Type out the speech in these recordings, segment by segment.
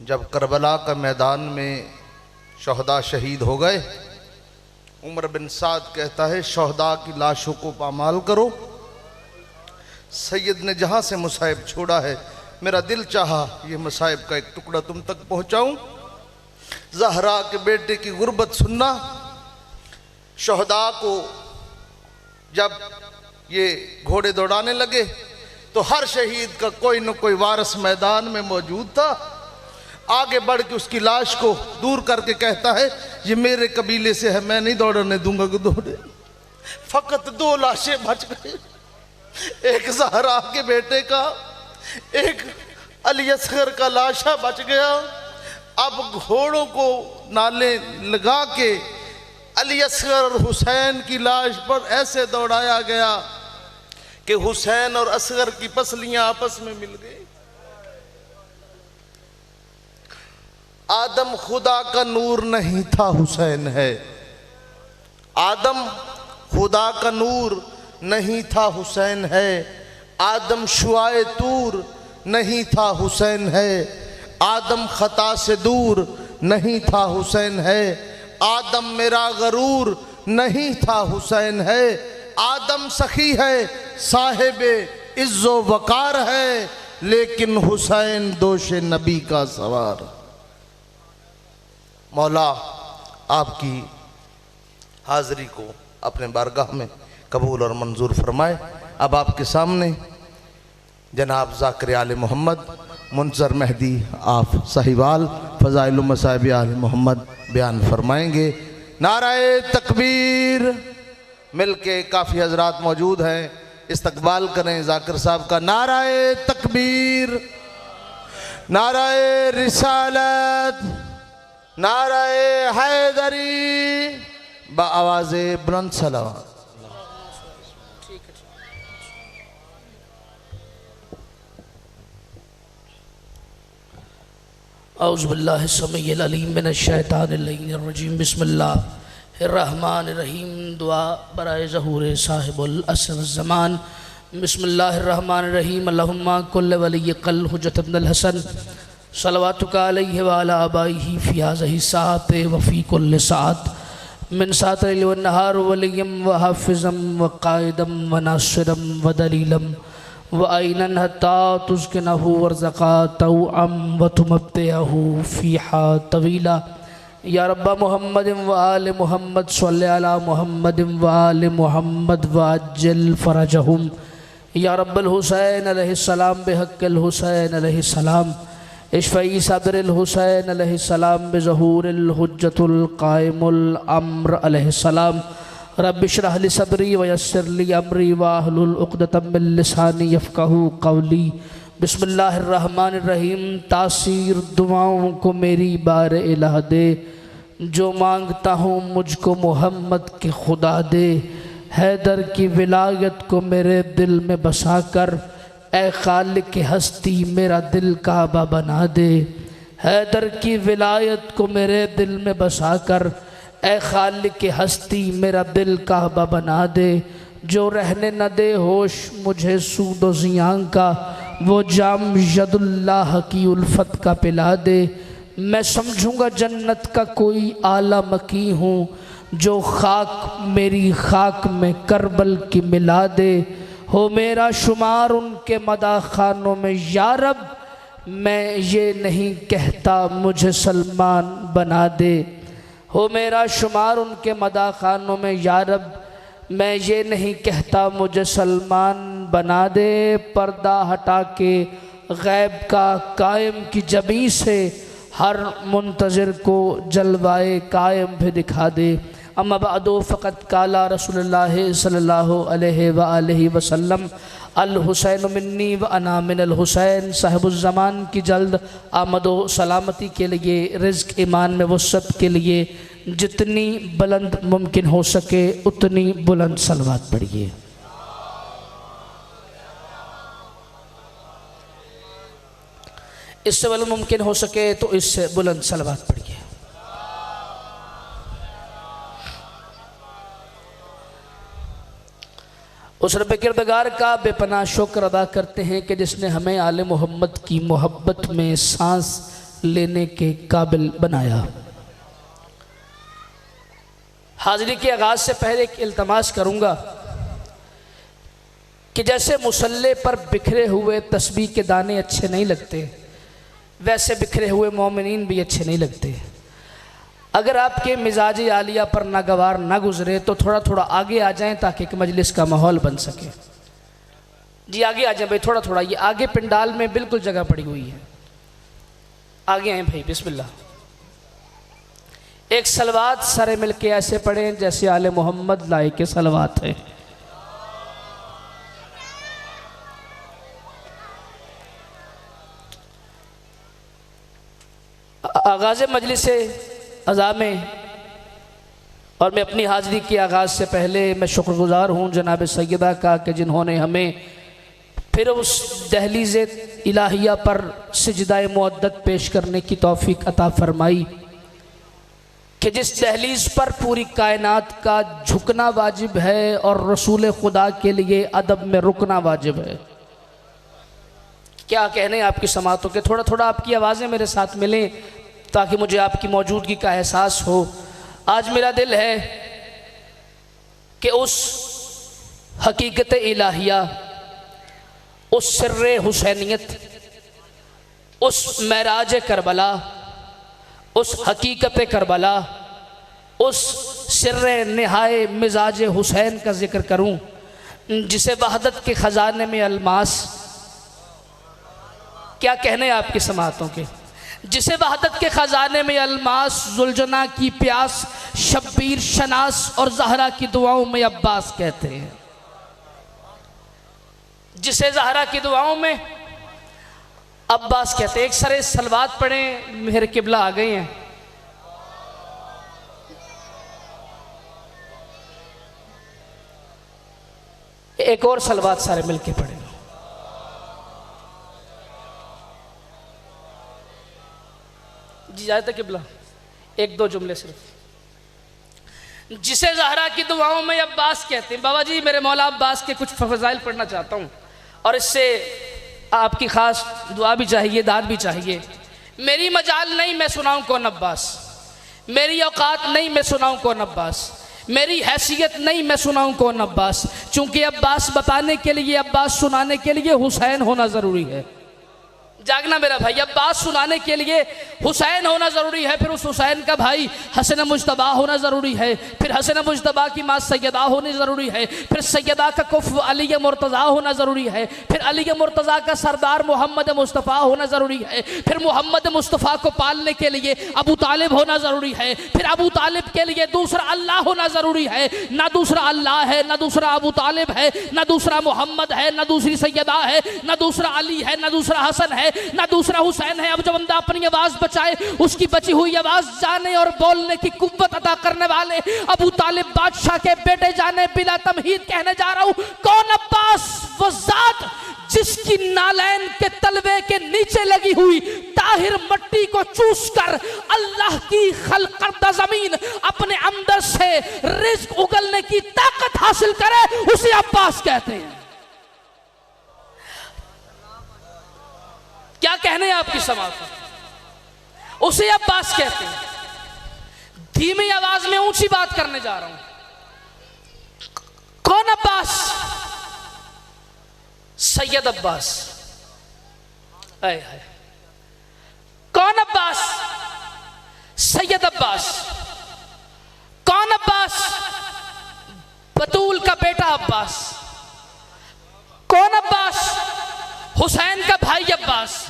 जब करबला का मैदान में शहदा शहीद हो गए, उमर बिन साद कहता है शहदा की लाशों को पामाल करो। सैयद ने जहाँ से मुसाहिब छोड़ा है, मेरा दिल चाहा ये मुसाहिब का एक टुकड़ा तुम तक पहुँचाऊँ। ज़हरा के बेटे की गुर्बत सुनना। शहदा को जब ये घोड़े दौड़ाने लगे तो हर शहीद का कोई न कोई वारिस मैदान में मौजूद था। आगे बढ़ के उसकी लाश को दूर करके कहता है ये मेरे कबीले से है, मैं नहीं दौड़ने दूंगा कि दौड़े। फकत 2 लाशें बच गई, एक ज़हरा के बेटे का, एक अली असगर का लाशा बच गया। अब घोड़ों को नाले लगा के अली असगर और हुसैन की लाश पर ऐसे दौड़ाया गया कि हुसैन और असगर की पसलियां आपस में मिल गई। आदम खुदा का नूर नहीं था, हुसैन है। आदम खुदा का नूर नहीं था, हुसैन है। आदम शुआए तूर नहीं था, हुसैन है। आदम खता से दूर नहीं था, हुसैन है। आदम मेरा गरूर नहीं था, हुसैन है। आदम सखी है, साहिबे इज्जो वकार है, लेकिन हुसैन दोषे नबी का सवार। मौला आपकी हाज़री को अपने बारगाह में कबूल और मंजूर फरमाए। अब आपके सामने जनाब ज़ाकिर आले मोहम्मद मुंज़र मेहदी आप साहिवाल फ़ज़ाइल मसाइब आले मोहम्मद बयान फरमाएंगे। नाराए तकबीर। मिल के काफ़ी हजरात मौजूद हैं, इस्तकबाल करें ज़ाकिर साहब का। नाराए तकबीर, नाराए रिसालत, नाराए हैदरी बआवाज़े बुलंद सलावत। औज़ु बिल्लाहि समीइल अलीम मिनश्शैतानिर रजीम। बिस्मिल्लाहिर्रहमानिर्रहीम। दुआ बराए ज़हूर साहिबुल असर ज़मान। बिस्मिल्लाहिर्रहमानिर्रहीम। अल्लाहुम्मा कुल्ल वलिय्य कल हुज्जत इब्नुल हसन सलवातुका अलैहि व अला आबाइही फ़ी हाज़िही साअत व फ़ी कुल्लि साअत मिन साअतिल लैल वन नहार वलिय्यम व हाफ़िज़म व क़ाइदम व नासिरम व दलीलम व आइनन हत्ता तुस्किनहु वर्ज़क़ा तौअम व तुमत्तिअहु फ़ीहा तवीला। या रब्बा मुहम्मदिन व आले मुहम्मद सल्लि अला मुहम्मदिन व आले मुहम्मद व अज्जिल फ़रजहुम। या रब्बल हुसैन अलैहिस्सलाम बिहक़्क़िल हुसैन अलैहिस्सलाम इश्फ़ई सदरिल हुसैन अलैहिस्सलाम बिज़हूरिल हुज्जतुल क़ाइमुल अम्र अलैहिस्सलाम। रब्बि इश्रह ली सदरी व यस्सिर ली अमरी वाहलुल उक़दतम मिन लिसानी यफ़क़हू क़ौली। बिस्मिल्लाहिर्रहमानिर्रहीम। तासीर दुआओं को मेरी बार इलाह दे, जो मांगता हूँ मुझको मोहम्मद के खुदा दे। हैदर की विलायत को मेरे दिल में बसा कर, ए खालिक की हस्ती मेरा दिल काबा बना दे। हैदर की विलायत को मेरे दिल में बसा कर, ए खालिक की हस्ती मेरा दिल काबा बना दे। जो रहने न दे होश मुझे सूद व ज़ियां का, वो जाम यदुल्लाह की उल्फत का पिला दे। मैं समझूंगा जन्नत का कोई आला मकी हूँ, जो खाक मेरी खाक में करबल की मिला दे। हो मेरा शुमार उनके मदा खानों में या रब, मैं ये नहीं कहता मुझे सलमान बना दे। हो मेरा शुमार उनके मदा खानों में या रब, मैं ये नहीं कहता मुझे सलमान बना दे। पर्दा हटा के गैब का कायम की जबी से, हर मुंतज़िर को जलवाए कायम भी दिखा दे। अम्मा बअदु फ़क़द क़ाला रसूलुल्लाह सल्लल्लाहु अलैहि व आलिहि वसल्लम अल हुसैन मिन्नी व अना मिनल हुसैन। साहिबुज़्ज़मान की जल्द आमदो सलामती के लिए, रिज़्क़ ईमान में वसअत के लिए जितनी बुलंद मुमकिन हो सके उतनी बुलंद सलवात पढ़िए। इससे बुलंद मुमकिन हो सके तो इससे बुलंद सलवात पढ़िए। उस रब किरदगार का बेपनाह शुक्र अदा करते हैं कि जिसने हमें आले मोहम्मद की मोहब्बत में सांस लेने के काबिल बनाया। हाज़िरी के आगाज़ से पहले एक इल्तमास करूँगा कि जैसे मुसल्ले पर बिखरे हुए तस्बीह के दाने अच्छे नहीं लगते, वैसे बिखरे हुए मोमिनीन भी अच्छे नहीं लगते। अगर आपके मिजाज आलिया पर नागवार ना गुजरे तो थोड़ा थोड़ा आगे आ जाएं ताकि एक मजलिस का माहौल बन सके। जी आगे आ जाए भाई, थोड़ा थोड़ा, ये आगे पिंडाल में बिल्कुल जगह पड़ी हुई है, आगे आए भाई। बिस्मिल्लाह। एक सलवात सारे मिलके ऐसे पढ़ें जैसे आले मोहम्मद लाए के सलवात है। आगाज़ मजलिस अज़ा में और मैं अपनी हाज़िरी के आगाज़ से पहले मैं शुक्रगुज़ार हूँ जनाब सैयदा का कि जिन्होंने हमें फिर उस दहलीज़ इलाहिया पर सिजदाए मुअद्दत पेश करने की तौफ़ीक अता फ़रमाई कि जिस दहलीज़ पर पूरी कायनात का झुकना वाजिब है और रसूल खुदा के लिए अदब में रुकना वाजिब है। क्या कहने आपकी समातों के, थोड़ा थोड़ा आपकी आवाज़ें मेरे साथ मिलें ताकि मुझे आपकी मौजूदगी का एहसास हो। आज मेरा दिल है कि उस हकीकत इलाहिया, उस सिर्रे हुसैनियत, उस महराज करबला, उस हकीकत करबला, उस सिर्रे निहाए मिजाज हुसैन का जिक्र करूं जिसे वहदत के ख़जाने में अलमास, क्या कहने आपकी समातों के, जिसे वहदत के ख़जाने में अलमास, जुलजना की प्यास, शब्बीर शनास और ज़हरा की दुआओं में अब्बास कहते हैं। जिसे ज़हरा की दुआओं में अब्बास कहते हैं। एक सरे सलवात पढ़ें, मेरे किबला आ गए हैं। एक और सलवात सारे मिलके पढ़ें। जी जाए तो किबला, एक दो जुमले सिर्फ। जिसे ज़हरा की दुआओं में अब्बास कहते हैं। बाबा जी मेरे मौला अब्बास के कुछ फ़ज़ाइल पढ़ना चाहता हूँ और इससे आपकी ख़ास दुआ भी चाहिए, दाद भी चाहिए। मेरी मजाल नहीं मैं सुनाऊँ कौन अब्बास, मेरी औकात नहीं मैं सुनाऊँ कौन अब्बास, मेरी हैसियत नहीं मैं सुनाऊँ कौन अब्बास। चूँकि अब्बास बताने के लिए, अब्बास सुनाने के लिए हुसैन होना ज़रूरी है। जागना मेरा भाई, अब्बास सुनाने के लिए हुसैन होना ज़रूरी है, फिर उस हुसैन का भाई हसन मुज्तबा होना ज़रूरी है, फिर हसन मुज्तबा की माँ सैयदा होनी ज़रूरी है, फिर सैयदा का कुफ़ अली मुर्तज़ा होना ज़रूरी है, फिर अली मुर्तज़ा का सरदार मोहम्मद मुस्तफ़ा होना ज़रूरी है, फिर मोहम्मद मुस्तफ़ा को पालने के लिए अबू तालिब होना ज़रूरी है, फिर अबू तालिब के लिए दूसरा अल्लाह होना ज़रूरी है। ना दूसरा अल्लाह है, ना दूसरा अबू तालिब है, ना दूसरा मोहम्मद है, ना दूसरी सैयदा है, ना दूसरा अली है, ना दूसरा हसन है, ना दूसरा हुसैन है। अब जब बंदा अपनी आवाज बचाए, उसकी बची हुई आवाज जाने और बोलने की कुव्वत अता करने वाले अबू तालिब बादशाह के बेटे जाने बिला तमहीद कहने जा रहा हूं, कौन अब्बास? वो जात जिसकी नालैन के तलवे के नीचे लगी हुई ताहिर मट्टी को चूस कर अल्लाह की खल्क करदा जमीन अपने अंदर से रिज्क उगलने की ताकत हासिल करे, उसे अब्बास कहते हैं। क्या कहने हैं आपकी समाज, उसे अब्बास कहते हैं। धीमी आवाज में ऊंची बात करने जा रहा हूं। कौन अब्बास? सैयद अब्बास। आए हाय, कौन अब्बास? सैयद अब्बास। कौन अब्बास? बतूल का बेटा अब्बास। कौन अब्बास? हुसैन का भाई अब्बास।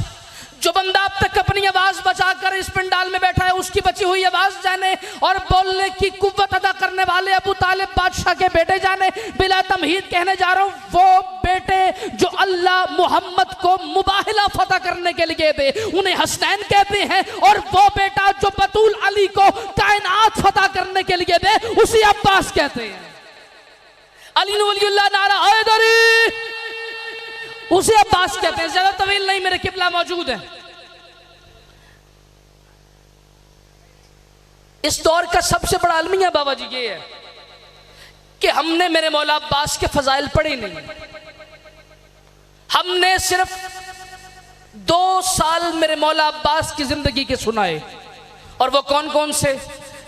जो बंदा अब तक अपनी आवाज बचाकर इस पंडाल में बैठा है, उसकी बची हुई आवाज जाने और बोलने की कुव्वत अदा करने वाले अबू तालिब बादशाह के बेटे जाने बिला तमहीद कहने जा रहा हूं। वो बेटे जो अल्लाह मोहम्मद को मुबाहिला फतह करने के लिए दे, उन्हें हसनैन कहते हैं, और वो बेटा जो बतूल अली को कायनात फतह करने के लिए दे, उसे अब्बास कहते हैं। अली वलीउल्लाह नारा हैदरी, उसे अब्बास कहते हैं। ज्यादा तवील नहीं, मेरे किबला मौजूद है। इस दौर का सबसे बड़ा अलमिया बाबा जी ये है कि हमने मेरे मौला अब्बास के फजाइल पढ़े नहीं, हमने सिर्फ 2 साल मेरे मौला अब्बास की जिंदगी के सुनाए। और वो कौन कौन से?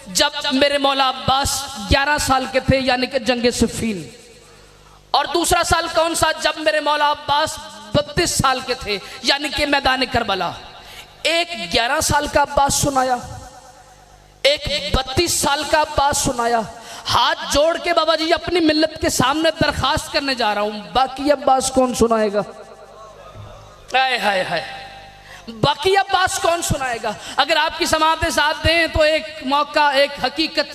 जब मेरे मौला अब्बास 11 साल के थे यानी कि जंग सिफ़ीन। और दूसरा साल कौन सा? जब मेरे मौला अब्बास 32 साल के थे यानी कि मैदान करबला। एक 11 साल का अब्बास सुनाया, एक 32 साल का अब्बास सुनाया। हाथ जोड़ के बाबा जी अपनी मिल्लत के सामने दरखास्त करने जा रहा हूं, बाकी अब्बास कौन सुनाएगा? हाय हाय हाय, बाकी अब्बास कौन सुनाएगा? अगर आपकी समातें साथ दें तो एक मौका, एक हकीकत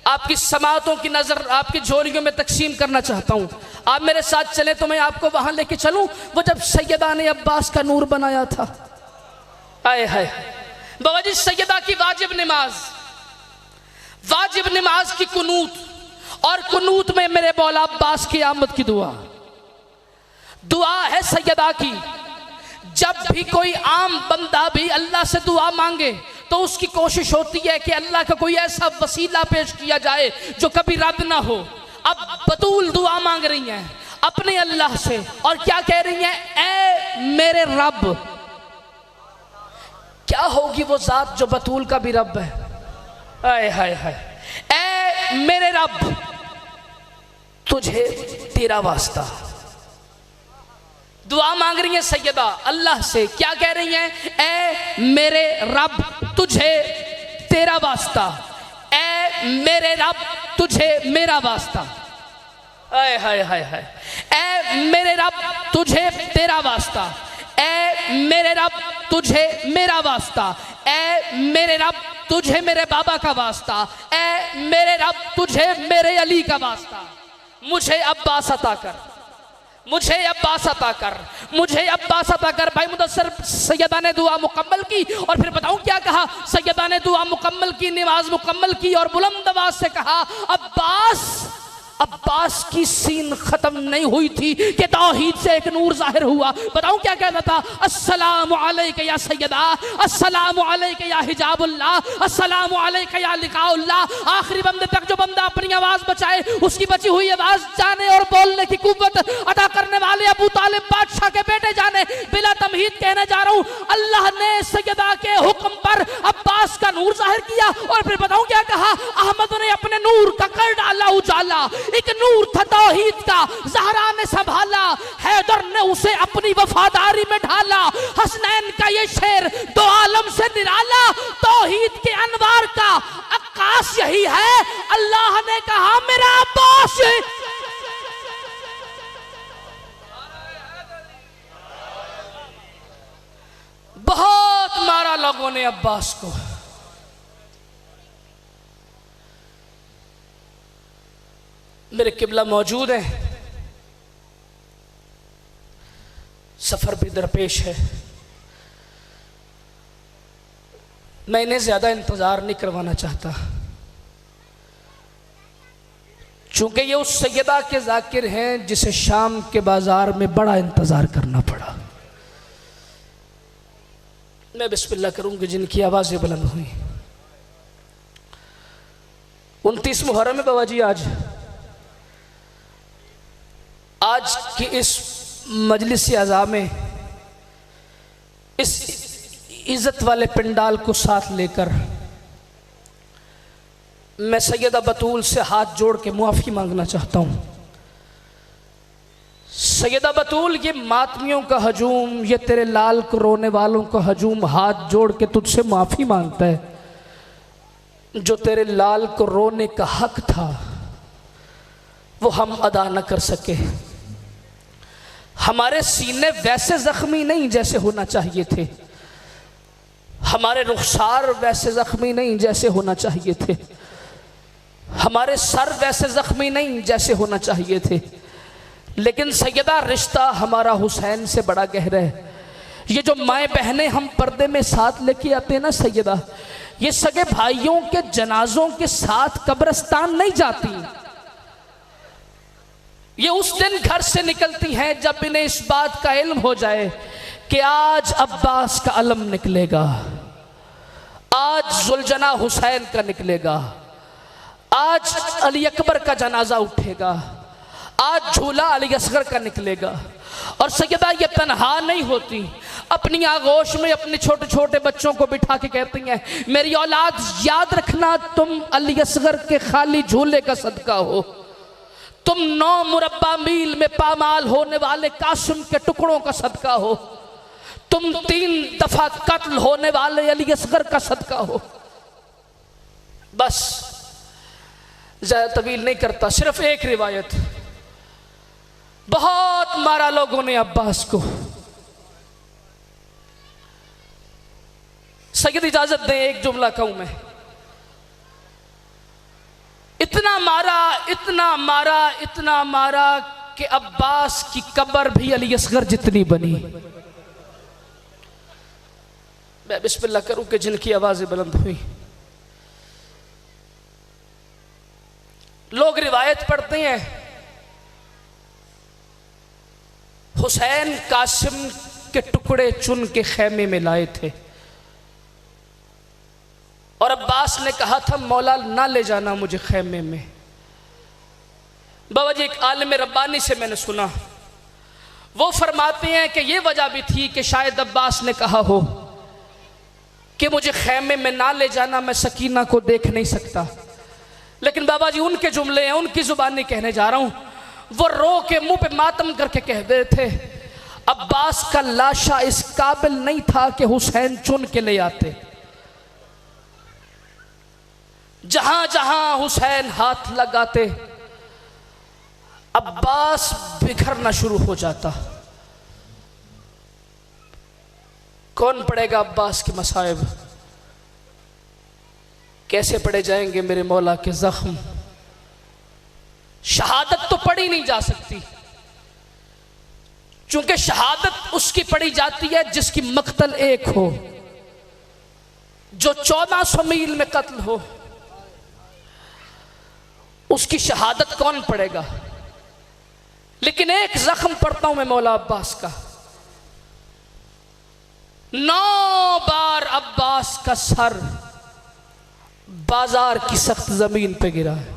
आपकी समातों की नजर आपकी झोलियों में तकसीम करना चाहता हूं। आप मेरे साथ चले तो मैं आपको वहां लेके चलूं, वो जब सैयदा ने अब्बास का नूर बनाया था। हाय हाय बाबा जी, सैयदा की वाजिब नमाज की कुनूत, और कुनूत में मेरे मौला अब्बास की आमद की दुआ है सैयदा की। जब भी कोई आम बंदा भी अल्लाह से दुआ मांगे तो उसकी कोशिश होती है कि अल्लाह का कोई ऐसा वसीला पेश किया जाए जो कभी रद्द ना हो। अब बतूल दुआ मांग रही हैं अपने अल्लाह से, और क्या कह रही हैं? ऐ मेरे रब। क्या होगी वो जात जो बतूल का भी रब है? हाय हाय हाय, ऐ मेरे रब तुझे तेरा वास्ता। दुआ मांग रही हैं सैयदा अल्लाह से, क्या कह रही हैं? ऐ मेरे रब तुझे तेरा वास्ता, ऐ मेरे रब तुझे मेरा वास्ता। हाय हाय हाय हाय, ऐ मेरे रब तुझे तेरा वास्ता, ऐ मेरे रब तुझे मेरा वास्ता, ऐ मेरे रब तुझे मेरे बाबा का वास्ता, ऐ मेरे रब तुझे मेरे अली का वास्ता। मुझे अब्बास अता कर, मुझे अब्बास अता कर, मुझे अब्बास अता कर। भाई मुदस्सिर, सैयदा ने दुआ मुकम्मल की, और फिर बताऊं क्या कहा? सैयदा ने दुआ मुकम्मल की, नमाज मुकम्मल की, और बुलंद आवाज से कहा अब्बास। अब्बास की सीन खत्म नहीं हुई थी कि तौहीद से एक नूर जाहिर हुआ। बताऊं क्या कहता था? अस्सलामु अलैका या सैयदा, अस्सलामु अलैका या हिजाबुल्लाह, अस्सलामु अलैका या लिकाउल्लाह। आखिरी बंदे तक जो बंदा अपनी आवाज बचाए, उसकी बची हुई आवाज जाने और बोलने की कुव्वत अदा करने वाले अबू तालिब बादशाह के बेटे जाने। बिला तमहीद कहने जा रहा हूं, अल्लाह ने सैयदा के हुक्म पर अब्बास का नूर जाहिर किया। और फिर बताऊं क्या कहा? अहमद ने अपने नूर का कर डाला उजाला। एक नूर था तौहीद का, ज़हरा ने संभाला, हैदर ने उसे अपनी वफादारी में ढाला। हसनैन का ये शेर दो आलम से निराला, तौहीद के अनवार का आकाश यही है। अल्लाह ने कहा मेरा अब्बास। बहुत मारा लोगों ने अब्बास को। मेरे किबला मौजूद हैं, सफर भी दरपेश है। मैं इन्हें ज्यादा इंतजार नहीं करवाना चाहता, चूंकि ये उस सैयदा के जाकिर हैं जिसे शाम के बाजार में बड़ा इंतजार करना पड़ा। मैं बिस्मिल्लाह करूंगी जिनकी आवाजें बुलंद हुई। 29 मुहर्रम में बाबा जी आज की इस मजलिस अज़ा में इस इज़्ज़त वाले पंडाल को साथ लेकर मैं सैयदा बतूल से हाथ जोड़ के मुआफ़ी मांगना चाहता हूँ। सैयदा बतूल, ये मातमियों का हजूम, ये तेरे लाल को रोने वालों का हजूम हाथ जोड़ के तुझसे माफ़ी मांगता है। जो तेरे लाल को रोने का हक था वो हम अदा न कर सके। हमारे सीने वैसे जख्मी नहीं जैसे होना चाहिए थे, हमारे रुखसार वैसे जख्मी नहीं जैसे होना चाहिए थे, हमारे सर वैसे जख्मी नहीं जैसे होना चाहिए थे। लेकिन सैयदा, रिश्ता हमारा हुसैन से बड़ा गहरा है। ये जो माएँ बहनें हम पर्दे में साथ लेके आते हैं ना सैयदा, ये सगे भाइयों के जनाजों के साथ कब्रिस्तान नहीं जाती। ये उस दिन घर से निकलती हैं जब इन्हें इस बात का इल्म हो जाए कि आज अब्बास का अलम निकलेगा, आज जुलजना हुसैन का निकलेगा, आज अली अकबर का जनाजा उठेगा, आज झूला अली असगर का निकलेगा। और सैयदा ये तन्हा नहीं होती, अपनी आगोश में अपने छोटे छोटे बच्चों को बिठा के कहती हैं, मेरी औलाद याद रखना तुम अली असगर के खाली झूले का सदका हो, तुम 9 मुरब्बा मील में पामाल होने वाले कासिम के टुकड़ों का सदका हो, तुम 3 दफा कत्ल होने वाले अली असगर का सदका हो। बस ज्यादा तवील नहीं करता, सिर्फ एक रिवायत। बहुत मारा लोगों ने अब्बास को। सैयद इजाजत दें एक जुमला कहूं मैं। इतना मारा, इतना मारा, इतना मारा कि अब्बास की कब्र भी अली असगर जितनी बनी। मैं बिस्मिल्लाह करूं कि जिनकी आवाजें बुलंद हुई। लोग रिवायत पढ़ते हैं हुसैन कासिम के टुकड़े चुन के खेमे में लाए थे और अब्बास ने कहा था मौला ना ले जाना मुझे खेमे में। बाबा जी एक आलिम रब्बानी से मैंने सुना, वो फरमाते हैं कि ये वजह भी थी कि शायद अब्बास ने कहा हो कि मुझे खेमे में ना ले जाना, मैं सकीना को देख नहीं सकता। लेकिन बाबा जी उनके जुमले हैं, उनकी जुबानी कहने जा रहा हूं। वो रो के मुंह पे मातम करके कह रहे थे अब्बास का लाशा इस काबिल नहीं था कि हुसैन चुन के ले आते। जहां जहां हुसैन हाथ लगाते अब्बास बिखरना शुरू हो जाता। कौन पड़ेगा अब्बास के मसाइब, कैसे पड़े जाएंगे मेरे मौला के जख्म। शहादत तो पढ़ी नहीं जा सकती, चूंकि शहादत उसकी पढ़ी जाती है जिसकी मक्तल एक हो, जो 1400 मील में कत्ल हो, उसकी शहादत कौन पढ़ेगा। लेकिन एक जख्म पढ़ता हूं मैं मौला अब्बास का। 9 बार अब्बास का सर बाजार की सख्त जमीन पे गिरा है।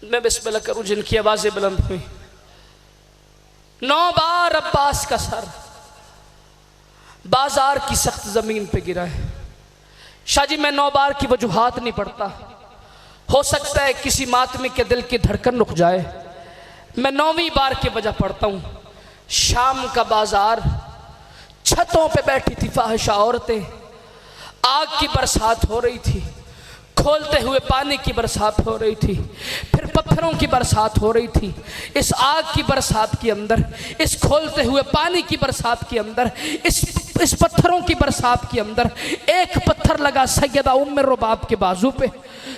मैं बिस्मिल्लाह करूं जिनकी आवाजें बुलंद हुई। 9 बार अब्बास का सर बाजार की सख्त जमीन पे गिरा है। शाह जी मैं 9 बार की वजूहात नहीं पढ़ता, हो सकता है किसी मातमी के दिल की धड़कन रुक जाए। मैं 9वीं बार की वजह पढ़ता हूं। शाम का बाजार, छतों पे बैठी थी फाहिशा औरतें, आग की बरसात हो रही थी, खोलते हुए पानी की बरसात हो रही थी, फिर पत्थरों की बरसात हो रही थी। इस आग की बरसात के अंदर, इस खोलते हुए पानी की बरसात के अंदर, इस पत्थरों की बरसात के अंदर एक पत्थर लगा सैयदा उम्मे रुबाब के बाजू पे।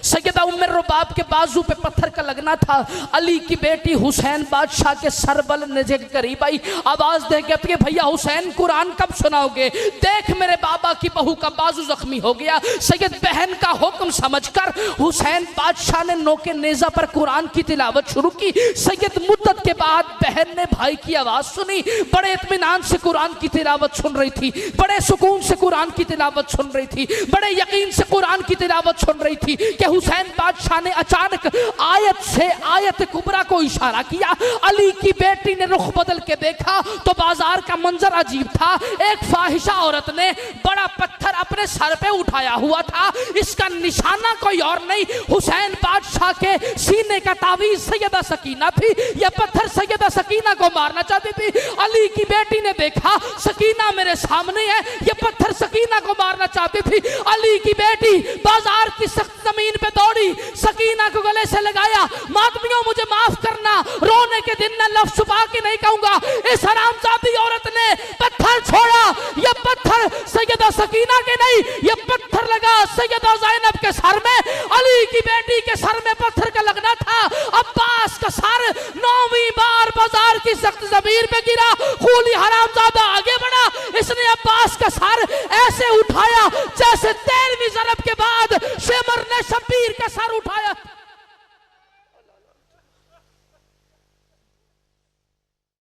सैयदा उम्मे रुबाब के बाजू पे पत्थर का लगना था। अली की बेटी हुसैन बादशाह के सरबल नजे के करीब आई, आवाज दे कहती है भैया हुसैन कुरान कब सुनाओगे, देख मेरे बाबा की बहू का बाजू जख्मी हो गया। सैयद बहन का हुक्म समझकर हुसैन बादशाह ने नोके नेजा पर कुरान की तिलावत शुरू की। सैयद मुद्दत के बाद बहन ने भाई की आवाज सुनी, बड़े इत्मीनान से कुरान की तिलावत सुन रही थी, बड़े सुकून से कुरान की तिलावत सुन रही थी, बड़े यकीन से कुरान की तिलावत सुन रही थी कि हुसैन बादशाह ने अचानक आयत से आयत कुबरा को इशारा किया। अली की बेटी ने रुख बदल के देखा तो बाजार का मंजर अजीब था। एक फाहिशा औरत ने बड़ा पत्थर अपने सर पे उठाया हुआ था, इसका निशाना कोई और नहीं हुसैन बादशाह के सीने का तावीज सैयदा सकीना थी। यह पत्थर सैयदा सकीना को मारना चाहती थी। अली की बेटी ने देखा सकीना मेरे सामने है, यह पत्थर सकीना को मारना चाहती थी। अली की बेटी बाजार की सख्त जमीन पे दौड़ी, सकीना को गले से लगाया, मातमियों मुझे माफ करना, रोने के दिन न लफ्ज़ छुपा के नहीं कहूंगा, इस हरामजादी औरत ने पत्थर छोड़ा। यह पत्थर सैयदा सकीना के नहीं, यह पत्थर लगा सैयदा ज़ैनब के सर में। अली की बेटी के सर में पत्थर का लगना था। अब्बास का सर 9वीं बार बाजार की सख्त जमीन पे गिरा। खूली हरामजादा आगे बढ़ा, इसने अब्बास का सर ऐसे उठाया जैसे 13वीं ज़रब के बाद शेमर ने शब्बीर का सर उठाया।